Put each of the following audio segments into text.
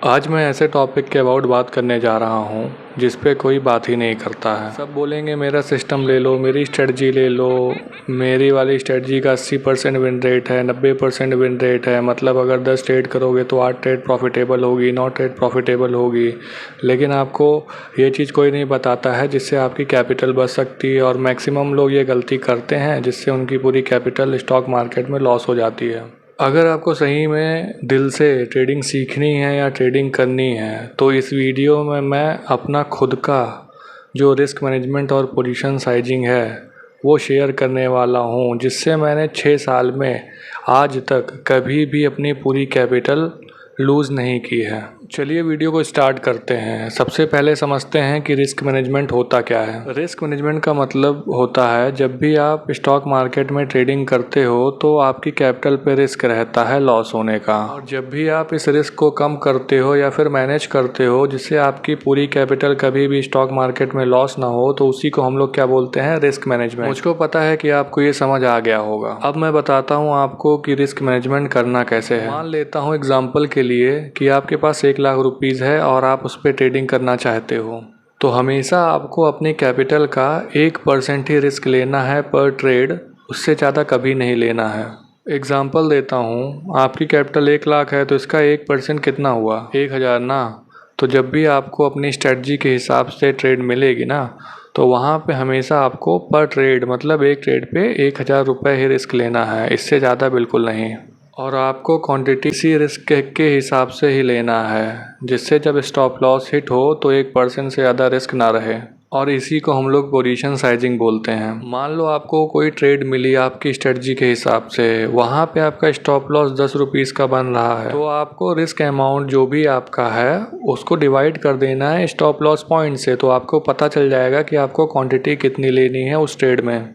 आज मैं ऐसे टॉपिक के अबाउट बात करने जा रहा हूँ जिस पे कोई बात ही नहीं करता है। सब बोलेंगे मेरा सिस्टम ले लो, मेरी स्ट्रेटजी ले लो, मेरी वाली स्ट्रेटजी का 80% विन रेट है, 90% विन रेट है। मतलब अगर 10 ट्रेड करोगे तो 8 ट्रेड प्रॉफिटेबल होगी, 9 ट्रेड प्रॉफिटेबल होगी। लेकिन आपको ये चीज़ कोई नहीं बताता है जिससे आपकी कैपिटल बच सकती है। और मैक्सिमम लोग ये गलती करते हैं जिससे उनकी पूरी कैपिटल स्टॉक मार्केट में लॉस हो जाती है। अगर आपको सही में दिल से ट्रेडिंग सीखनी है या ट्रेडिंग करनी है तो इस वीडियो में मैं अपना खुद का जो रिस्क मैनेजमेंट और पोजीशन साइजिंग है वो शेयर करने वाला हूँ, जिससे मैंने 6 साल में आज तक कभी भी अपनी पूरी कैपिटल लूज़ नहीं की है। चलिए वीडियो को स्टार्ट करते हैं। सबसे पहले समझते हैं कि रिस्क मैनेजमेंट होता क्या है। रिस्क मैनेजमेंट का मतलब होता है जब भी आप स्टॉक मार्केट में ट्रेडिंग करते हो तो आपकी कैपिटल पे रिस्क रहता है लॉस होने का, और जब भी आप इस रिस्क को कम करते हो या फिर मैनेज करते हो जिससे आपकी पूरी कैपिटल कभी भी स्टॉक मार्केट में लॉस ना हो, तो उसी को हम लोग क्या बोलते हैं, रिस्क मैनेजमेंट। मुझको पता है कि आपको ये समझ आ गया होगा। अब मैं बताता हूँ आपको कि रिस्क मैनेजमेंट करना कैसे है। मान लेता हूँ एग्जाम्पल के लिए कि आपके पास 1 लाख रुपीज़ है और आप उस पर ट्रेडिंग करना चाहते हो, तो हमेशा आपको अपनी कैपिटल का 1% ही रिस्क लेना है पर ट्रेड, उससे ज़्यादा कभी नहीं लेना है। एग्जाम्पल देता हूँ, आपकी कैपिटल 1 लाख है तो इसका 1% कितना हुआ, 1000 ना। तो जब भी आपको अपनी स्ट्रेटजी के हिसाब से ट्रेड मिलेगी ना, तो वहाँ पे हमेशा आपको पर ट्रेड मतलब एक ट्रेड पे 1000 रुपये ही रिस्क लेना है, इससे ज़्यादा बिल्कुल नहीं। और आपको क्वांटिटी सी रिस्क के हिसाब से ही लेना है, जिससे जब स्टॉप लॉस हिट हो तो 1% से ज़्यादा रिस्क ना रहे। और इसी को हम लोग पोजीशन साइजिंग बोलते हैं। मान लो आपको कोई ट्रेड मिली आपकी स्ट्रेटजी के हिसाब से, वहाँ पे आपका स्टॉप लॉस 10 रुपीज़ का बन रहा है, तो आपको रिस्क अमाउंट जो भी आपका है उसको डिवाइड कर देना है स्टॉप लॉस पॉइंट से, तो आपको पता चल जाएगा कि आपको क्वान्टिटी कितनी लेनी है उस ट्रेड में।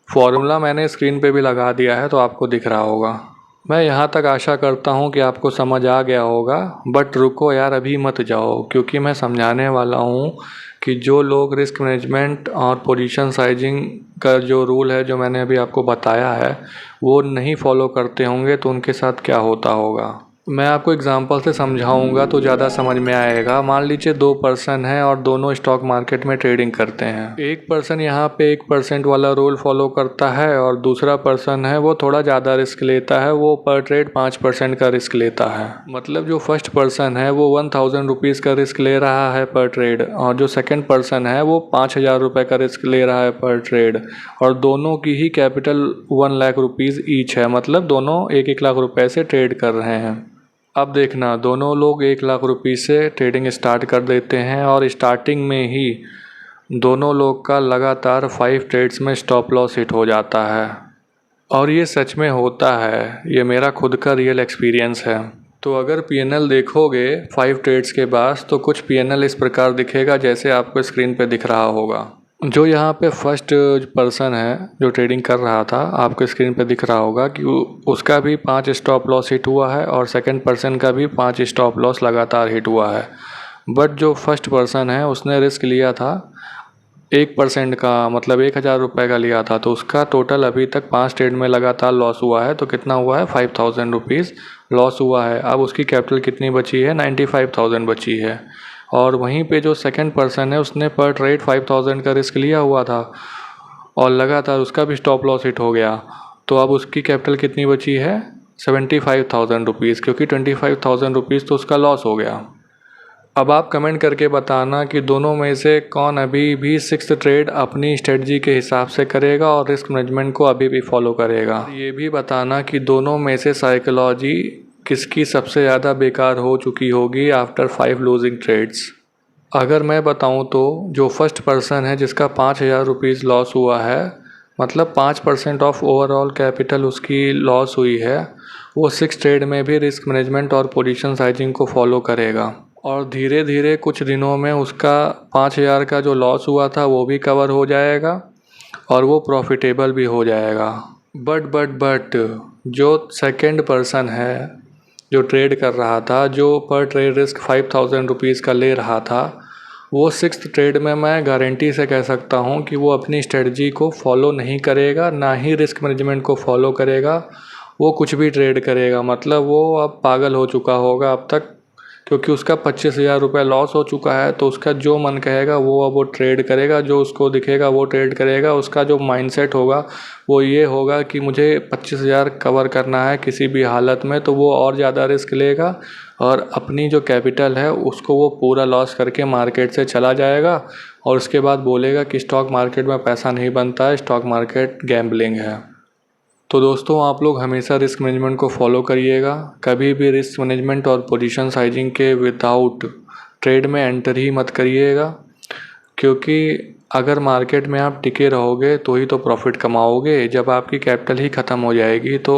फॉर्मूला मैंने स्क्रीन पे भी लगा दिया है तो आपको दिख रहा होगा। मैं यहाँ तक आशा करता हूँ कि आपको समझ आ गया होगा, बट रुको यार, अभी मत जाओ, क्योंकि मैं समझाने वाला हूँ कि जो लोग रिस्क मैनेजमेंट और पोजीशन साइजिंग का जो रूल है जो मैंने अभी आपको बताया है वो नहीं फॉलो करते होंगे तो उनके साथ क्या होता होगा। मैं आपको एग्जांपल से समझाऊंगा तो ज़्यादा समझ में आएगा। मान लीजिए 2 पर्सन हैं और दोनों स्टॉक मार्केट में ट्रेडिंग करते हैं। एक पर्सन यहाँ पे 1% वाला रूल फॉलो करता है और दूसरा पर्सन है वो थोड़ा ज़्यादा रिस्क लेता है, वो पर ट्रेड 5% का रिस्क लेता है। मतलब जो फर्स्ट पर्सन है वो 1000 रुपीज़ का रिस्क ले रहा है पर ट्रेड, और जो सेकेंड पर्सन है वो 5000 रुपये का रिस्क ले रहा है पर ट्रेड, और दोनों की ही कैपिटल 1 लाख रुपीज़ ईच है। मतलब दोनों 1-1 लाख रुपए से ट्रेड कर रहे हैं। अब देखना, दोनों लोग 1 लाख रुपये से ट्रेडिंग स्टार्ट कर देते हैं और स्टार्टिंग में ही दोनों लोग का लगातार 5 ट्रेड्स में स्टॉप लॉस हिट हो जाता है। और ये सच में होता है, ये मेरा खुद का रियल एक्सपीरियंस है। तो अगर पीएनएल देखोगे 5 ट्रेड्स के बाद तो कुछ पीएनएल इस प्रकार दिखेगा जैसे आपको स्क्रीन पे दिख रहा होगा। जो यहाँ पे फर्स्ट पर्सन है जो ट्रेडिंग कर रहा था, आपको स्क्रीन पे दिख रहा होगा कि उसका भी 5 स्टॉप लॉस हिट हुआ है और सेकंड पर्सन का भी 5 स्टॉप लॉस लगातार हिट हुआ है। बट जो फर्स्ट पर्सन है उसने रिस्क लिया था 1% का, मतलब 1000 रुपये का लिया था, तो उसका टोटल अभी तक 5 ट्रेड में लगातार लॉस हुआ है। तो कितना हुआ है, 5000 रुपीज़ लॉस हुआ है। अब उसकी कैपिटल कितनी बची है, 95,000 बची है। और वहीं पे जो सेकंड पर्सन है उसने पर ट्रेड 5000 का रिस्क लिया हुआ था और लगातार उसका भी स्टॉप लॉस हिट हो गया। तो अब उसकी कैपिटल कितनी बची है, 75,000 रुपीज़, क्योंकि 25,000 रुपीज़ तो उसका लॉस हो गया। अब आप कमेंट करके बताना कि दोनों में से कौन अभी भी 6th ट्रेड अपनी स्ट्रेटजी के हिसाब से करेगा और रिस्क मैनेजमेंट को अभी भी फॉलो करेगा। ये भी बताना कि दोनों में से साइकोलॉजी किसकी सबसे ज़्यादा बेकार हो चुकी होगी आफ्टर 5 लूजिंग ट्रेड्स। अगर मैं बताऊं तो जो फर्स्ट पर्सन है जिसका 5000 रुपीज़ लॉस हुआ है, मतलब 5% ऑफ ओवरऑल कैपिटल उसकी लॉस हुई है, वो 6 ट्रेड में भी रिस्क मैनेजमेंट और पोजीशन साइजिंग को फॉलो करेगा और धीरे धीरे कुछ दिनों में उसका 5000 का जो लॉस हुआ था वो भी कवर हो जाएगा और वो प्रॉफिटेबल भी हो जाएगा। बट जो सेकेंड पर्सन है जो ट्रेड कर रहा था, जो पर ट्रेड रिस्क 5000 रुपीज़ का ले रहा था, वो 6th ट्रेड में मैं गारंटी से कह सकता हूँ कि वो अपनी स्ट्रेटजी को फॉलो नहीं करेगा, ना ही रिस्क मैनेजमेंट को फॉलो करेगा। वो कुछ भी ट्रेड करेगा, मतलब वो अब पागल हो चुका होगा अब तक क्योंकि उसका 25,000 रुपये लॉस हो चुका है। तो उसका जो मन कहेगा वो अब वो ट्रेड करेगा, जो उसको दिखेगा वो ट्रेड करेगा। उसका जो माइंडसेट होगा वो ये होगा कि मुझे 25,000 कवर करना है किसी भी हालत में, तो वो और ज़्यादा रिस्क लेगा और अपनी जो कैपिटल है उसको वो पूरा लॉस करके मार्केट से चला जाएगा और उसके बाद बोलेगा कि स्टॉक मार्केट में पैसा नहीं बनता है, स्टॉक मार्केट गैम्बलिंग है। तो दोस्तों, आप लोग हमेशा रिस्क मैनेजमेंट को फॉलो करिएगा। कभी भी रिस्क मैनेजमेंट और पोजीशन साइजिंग के विदाउट ट्रेड में एंटर ही मत करिएगा, क्योंकि अगर मार्केट में आप टिके रहोगे तो ही तो प्रॉफिट कमाओगे। जब आपकी कैपिटल ही ख़त्म हो जाएगी तो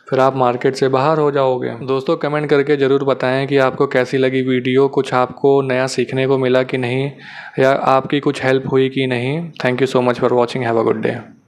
फिर आप मार्केट से बाहर हो जाओगे। दोस्तों, कमेंट करके ज़रूर बताएं कि आपको कैसी लगी वीडियो, कुछ आपको नया सीखने को मिला कि नहीं, या आपकी कुछ हेल्प हुई कि नहीं। Thank you so much for watching. Have a good day.